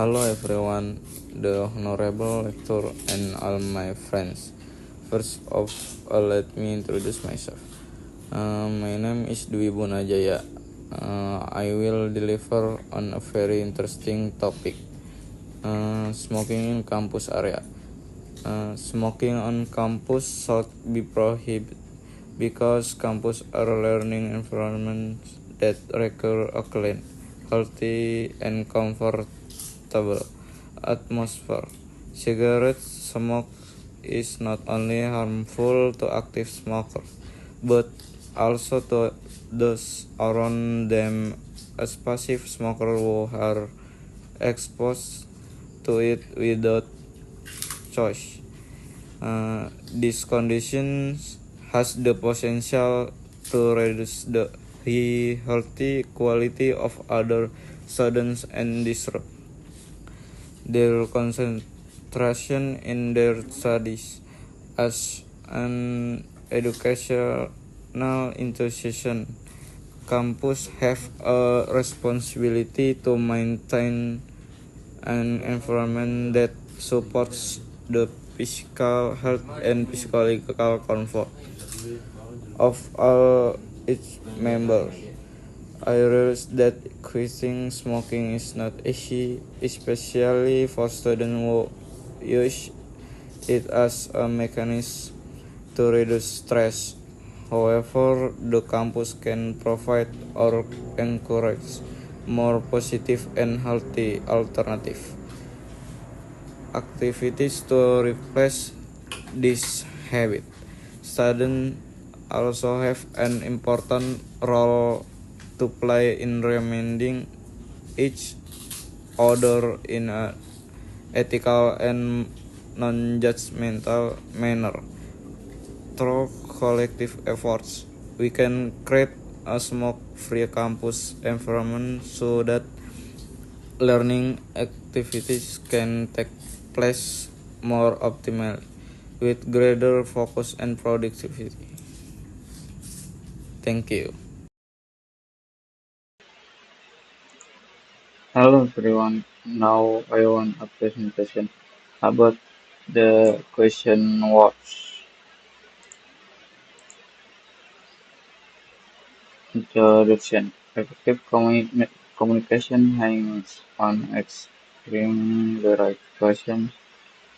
Hello everyone, the honorable lecturer and all my friends. First of all, let me introduce myself. My name is Dwi Bunajaya. I will deliver on a very interesting topic, smoking in campus area. Smoking on campus should be prohibited because campus are learning environments that require a clean, healthy, and comfortable atmosphere. Cigarette smoke is not only harmful to active smokers, but also to those around them as passive smokers who are exposed to it without choice. This condition has the potential to reduce the healthy quality of other students and disrupt their concentration in their studies. As an educational institution, campus have a responsibility to maintain an environment that supports the physical health and psychological comfort of all its members. I realize that quitting smoking is not easy, especially for students who use it as a mechanism to reduce stress. However, the campus can provide or encourage more positive and healthy alternative activities to replace this habit. Students also have an important role to play in reminding each other in an ethical and non-judgmental manner. Through collective efforts, we can create a smoke-free campus environment so that learning activities can take place more optimally with greater focus and productivity. Thank you. Hello everyone. Now I want a presentation about the question words. Introduction. Effective communication hangs on asking the right questions.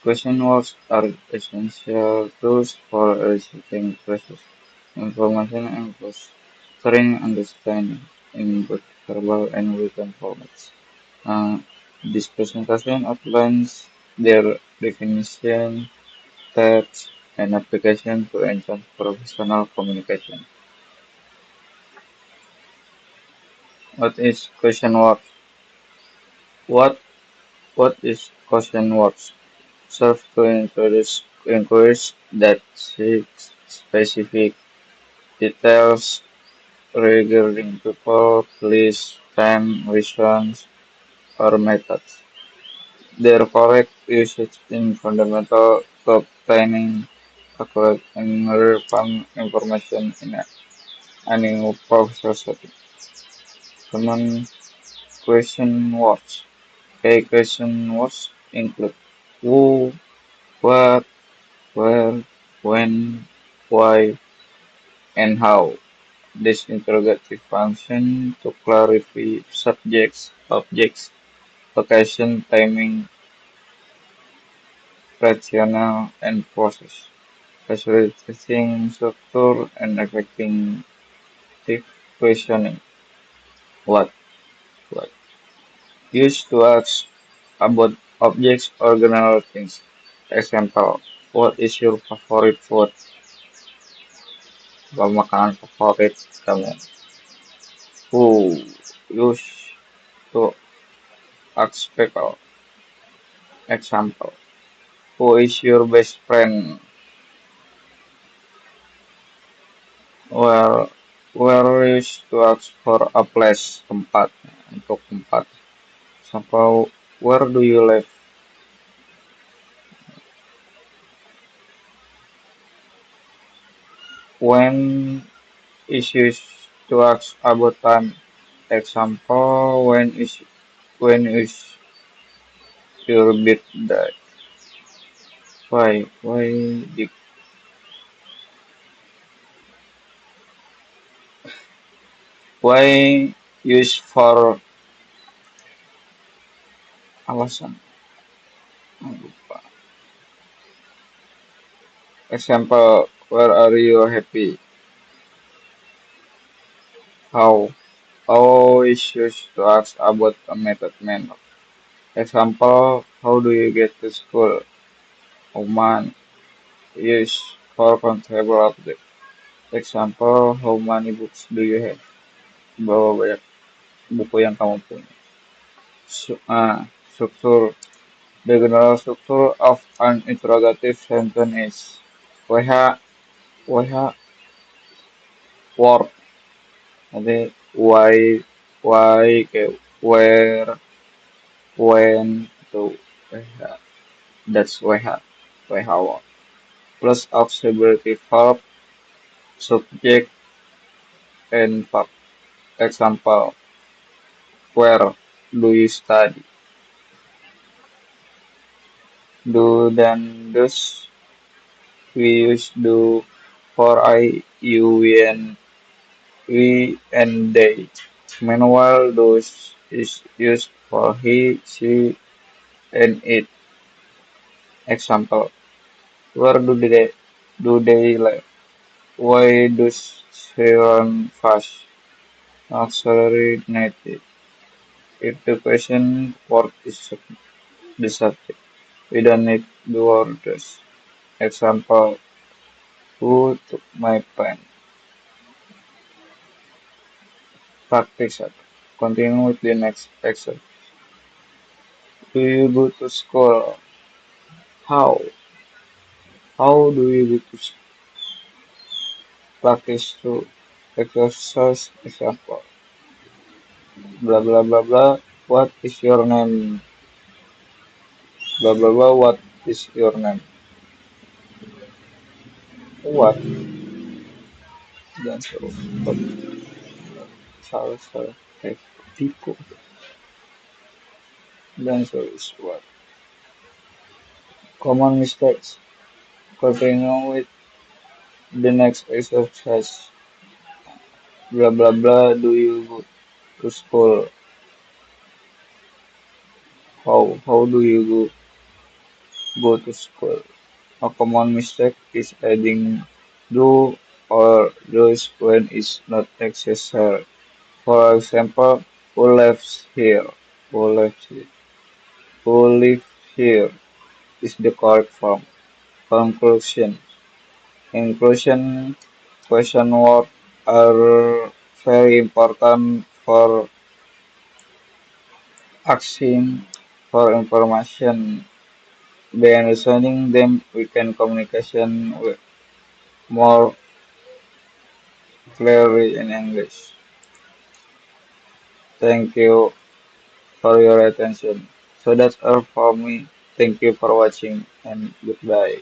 Question words are essential tools for eliciting process information and fostering understanding in both verbal and written formats. Uh, this presentation outlines their definition, types, and application to enhance professional communication. What is question words? What what is question words? Serve to introduce inquiries that seek specific details regarding people, place, time, reasons, or methods. Their correct usage is fundamental to obtaining accurate and relevant information in any professional setting. Common question words. Key question words include who, what, where, when, why, and how. This interrogative function to clarify subjects, objects, location, timing, rationale, and process, facilitating structure and effective questioning. What? What? Used to ask about objects or general things. Example, what is your favorite food? Apa makanan favorit kamu? Who used to ask people. Example, who is your best friend? Where used to ask for a place, tempat, untuk tempat. Example, where do you live? When is used to ask about time. Example, when is your birthday? Why? Why use for alasan? Lupa. Example, where are you happy? How? Always use to ask about a method manner. Example, how do you get to school? Oman. Use for constable update. Example, how many books do you have? Berapa banyak buku yang kamu punya? Struktur. The general structure of an interrogative sentence is WH, WH, word. Nanti why, kayak where, when, itu WH. That's WH. WH word. Plus auxiliary verb, subject, and verb. Example, where do you study? Do then does we use do for we and they. Meanwhile, those is used for he, she, and it. Example: where do they live? Why does she run fast? Auxiliary native. If the question word is the subject, we don't need the word does. Example: who took my pen? Practice it. Continue with the next exercise. Do you go to school? How? How do you go to practice to exercise? Example. Blah blah blah blah. What is your name? Blah blah blah. What is your name? What? Dan seru. What? Salah. Eh, tipu. Dan seru is what? Common mistakes. Continue with the next exercise. Blah blah blah. Do you go to school? How do you go to school? A common mistake is adding do or does when it's not necessary. For example, who lives here? Who lives here? Who lives here is the correct form. Conclusion. Inclusion question words are very important for asking for information. By understanding them, we can communication with more clearly in English. Thank you for your attention. So that's all for me. Thank you for watching and goodbye.